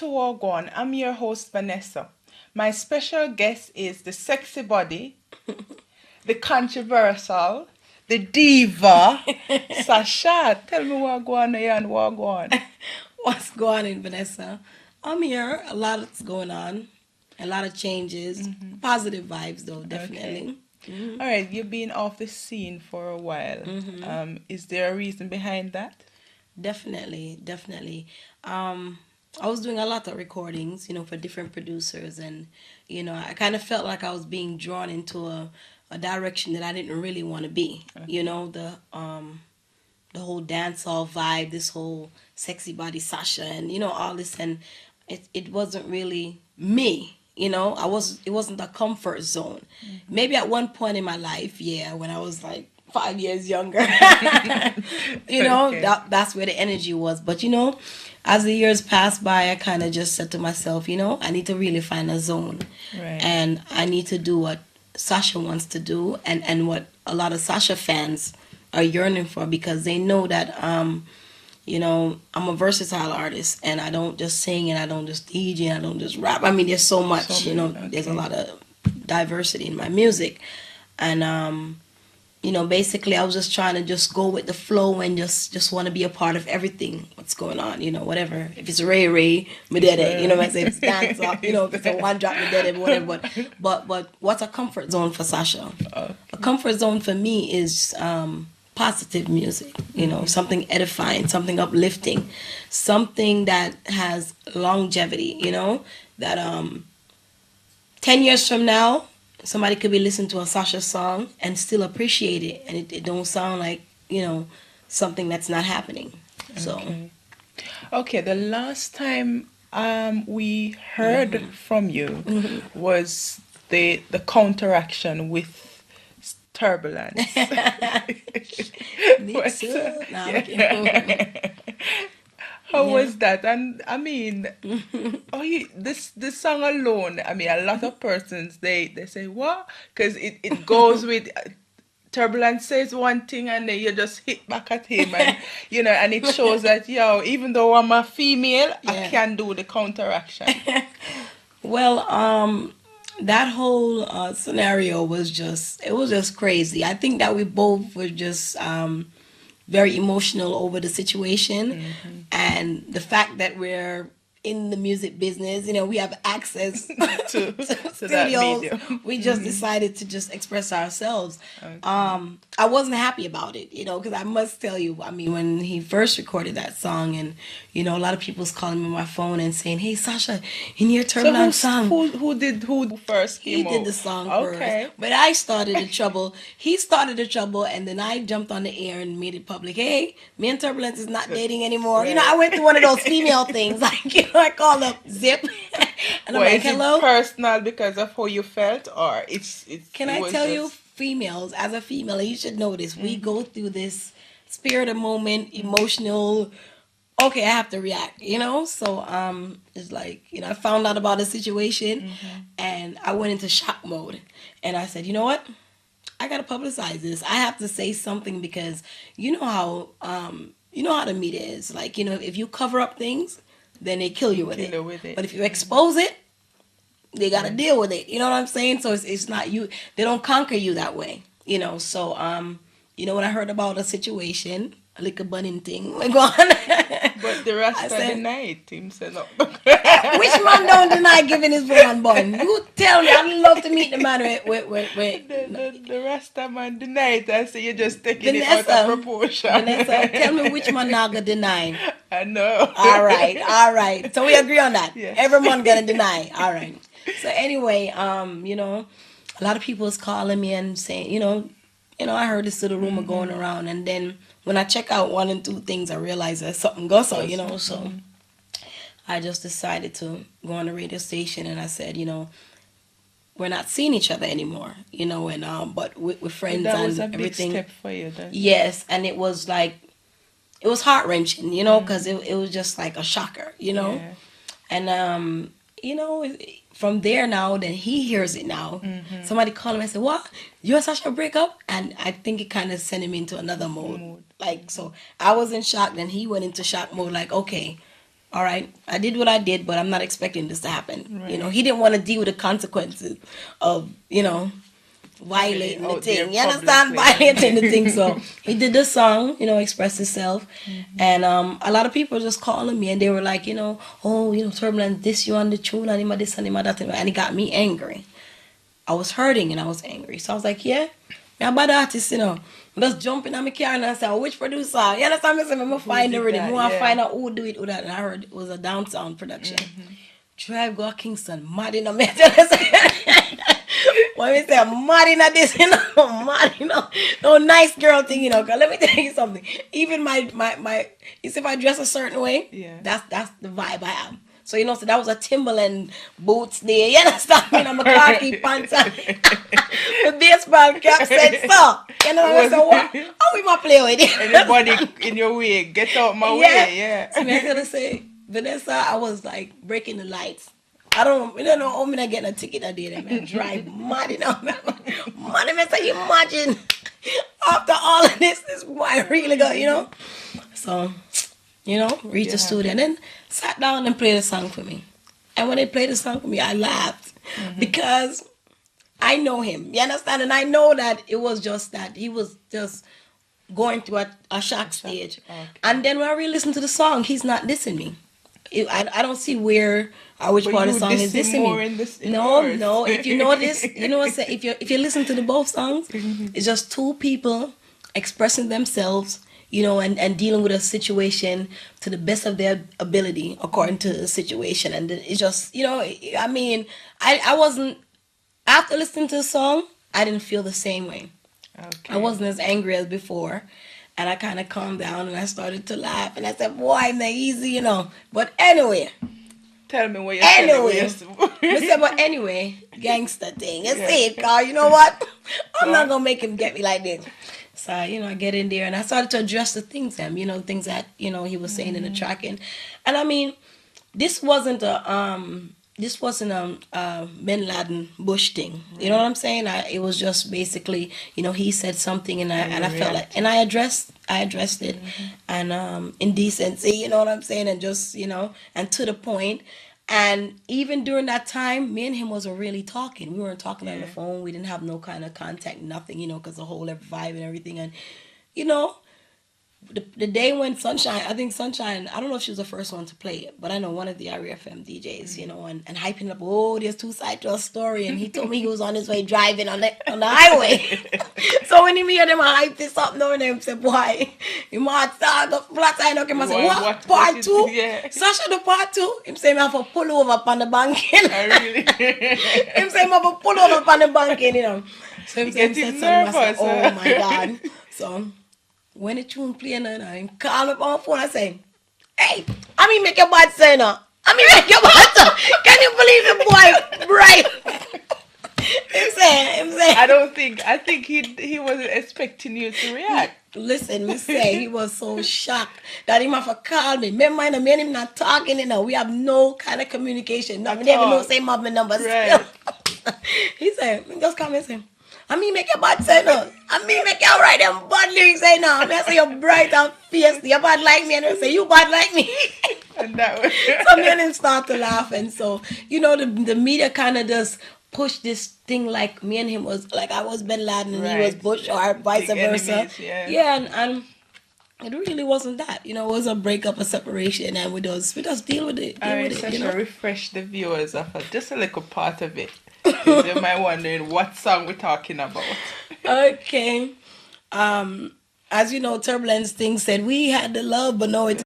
to Gwaan. I'm your host, Vanessa. My special guest is the sexy body, the controversial, the diva, Sasha. Tell me what Gwaan and what Gwaan. What's going on, Vanessa? I'm here. A lot's going on. A lot of changes. Positive vibes, though, definitely. All right, you've been off the scene for a while. Is there a reason behind that? Definitely, definitely. I was doing a lot of recordings, for different producers, and I kind of felt like I was being drawn into a direction that I didn't really want to be. The whole dancehall vibe, this whole sexy body Sasha, and all this, and it wasn't really me. It wasn't a comfort zone. Maybe at one point in my life, yeah, when I was like 5 years younger, Okay. that's where the energy was. But as the years passed by, I kind of just said to myself, I need to really find a zone, Right. and I need to do what Sasha wants to do, and what a lot of Sasha fans are yearning for, because they know that I'm a versatile artist, and I don't just sing, and I don't just DJ, and I don't just rap. I mean, there's so much, So many, there's a okay. lot of diversity in my music. And basically I was just trying to just go with the flow, and just want to be a part of everything what's going on, whatever. If it's Ray, me did it. I say if it's dance up, if it's a one drop, me did it, whatever. But what's a comfort zone for Sasha? A comfort zone for me is positive music, something edifying, something uplifting, something that has longevity, that 10 years from now, somebody could be listening to a Sasha song and still appreciate it, and it don't sound like, something that's not happening. So, Okay, the last time we heard from you was the counteraction with Turbulance. me What, too. No, I'm yeah. kidding. How Yeah. was that? And I mean, this song alone. I mean, a lot of persons they say what? Because it goes with Turbulence says one thing, and then you just hit back at him, and and it shows that even though I'm a female, I Yeah. can do the counteraction. Well, that whole scenario was just crazy. I think that we both were just very emotional over the situation, and the fact that we're in the music business, we have access to to to that studios. medium. We just decided to just express ourselves. Okay. I wasn't happy about it, because I must tell you, I mean, when he first recorded that song, and a lot of people's calling me on my phone and saying, "Hey, Sasha, in your So Turbulence song." who first He came did out? the song Okay. first, but I started the trouble. He started the trouble, and then I jumped on the air and made it public. Hey, me and Turbulence is not dating anymore. Right. I went through one of those female things, like I called up Zip, and I'm Well, like, is it "Hello, personal because of how you felt, or it's can it I was tell you, just females, as a female, you should know this. We go through this spirit of moment, emotional. Okay, I have to react, So it's like, I found out about the situation, and I went into shock mode, and I said, you know what? I gotta publicize this. I have to say something, because you know how the media is. Like, if you cover up things, then they kill you with Kill it. you with it. But if you expose it, they gotta deal with it. You know what I'm saying? So it's not you. They don't conquer you that way. So when I heard about a situation, a little bunning thing, like on. But the I Rasta said, denied him said no. which man don't deny giving his woman bun? You tell me. I'd love to meet the man with The Rasta man denied. I say you're just taking it out of Vanessa. proportion. Vanessa, tell me which man not gonna deny. I know. All right. So we agree on that. Yes. Everyone gonna deny. All right. So anyway, a lot of people is calling me and saying, I heard this little rumor going around, and then when I check out one and two things, I realize that something goes on, So I just decided to go on the radio station, and I said, we're not seeing each other anymore, and but we're friends That and was a big everything. step for you. Yes, and it was like, it was heart wrenching, because it was just like a shocker, Yeah. And from there now, then he hears it now. Somebody called him and said, "What? You and Sasha break up?" And I think it kind of sent him into another mode. Like, so I was in shock, then he went into shock mode. Like, okay, all right, I did what I did, but I'm not expecting this to happen. You know, Right. he didn't want to deal with the consequences of, Having it violating the out there thing. You understand? publicly. Violating the thing. So he did the song, expressed himself. And a lot of people just calling me and they were like, oh, Turbulence, this you on the tune and him a this and him a that. And it got me angry. I was hurting and I was angry. So I was like, yeah, I'm a bad artist, I just jump in my car and I say, oh, which producer? You understand me? So I'm Who find the did rhythm. I that? want to Yeah. find out who do it, who that. And I heard it was a downtown production. Drive go to Kingston, mad in a mess. When we say mad in a this, mad, no nice girl thing, 'cause let me tell you something. Even my you see if I dress a certain way, Yeah. that's the vibe I am. So so that was a Timberland boots there. You understand me? I'm a khaki pants with baseball cap said so. You know what I said? What? How we ma play with it? Anybody in your way, get out my Yeah. way. Yeah. So me I gotta say, Vanessa, I was like breaking the lights. I don't know how me not getting a ticket that day. That man drive mad, Money, man, say you imagine after all of this boy really got. So, reached the Yeah. studio and then sat down and played a song for me. And when they played the song for me, I laughed because I know him. You understand? And I know that it was just that he was just going through a shock stage. Okay. And then when I really listen to the song, he's not dissing me. I don't see where or which But part of you the song is diss him dissing more me. in this. In No, yours. no. If you notice, if you listen to the both songs, it's just two people expressing themselves, and dealing with a situation to the best of their ability according to the situation. And it's just, I mean, I wasn't after listening to the song, I didn't feel the same way. I Okay. wasn't as angry as before. And I kind of calmed down and I started to laugh. And I said, boy, I'm not easy. But anyway, Tell me what you're anyway. telling I me. said, but anyway, gangster thing. You Yeah. see it, Carl. You know what? I'm Go not on. going to make him get me like this. So, I get in there and I started to address the things, the things that, he was saying in the track. And I mean, this wasn't a Bin Laden Bush thing. You know what I'm saying? It was just basically, he said something and I felt like, and I addressed it, and in decency, you know what I'm saying, and just and to the point. And even during that time, me and him wasn't really talking. We weren't talking on the Yeah. phone. We didn't have no kind of contact, nothing, because the whole vibe and everything. And you know, the day when I think Sunshine, I don't know if she was the first one to play it, but I know one of the Area FM DJs, and hyping up, oh, there's two sides to a story, and he told me he was on his way driving on the highway. So when he hear them hype this up, knowing them say, boy, you might start the flat side, okay, I say, what? Part two? Yeah. Sasha, the part two? Him say, me have to pull over upon the banking. I really. Him say, me have to pull over upon the banking, So him You say, get him him said something, I nervous. said, oh my God. So when the tune playing and I call up on the phone, I say, hey, make your bad say now. Make your bad say. Can you believe the boy bright? him say. I think he wasn't expecting you to react. Listen, me say he was so shocked that he must have called me. Me and him not talking, We have no kind of communication. No, we never all. know same have my number Right. still. He said, just come and say, make your bad say no. Make you write them bad lyrics say no. I say you're bright and fierce. You're bad like me. And I say, you bad like me. And that was. So me and him start to laugh. And so, the media kind of just pushed this thing like me and him was, like I was Bin Laden and he was Right. Bush or vice Big versa. enemies, yeah. Yeah, and it really wasn't that. It was a breakup, a separation, and we just deal with it. All right, Sasha, refresh the viewers of just a little part of it. 'Cause they might wondering what song we're talking about. Okay. As you know, Turbulence thing said we had the love, but no, it's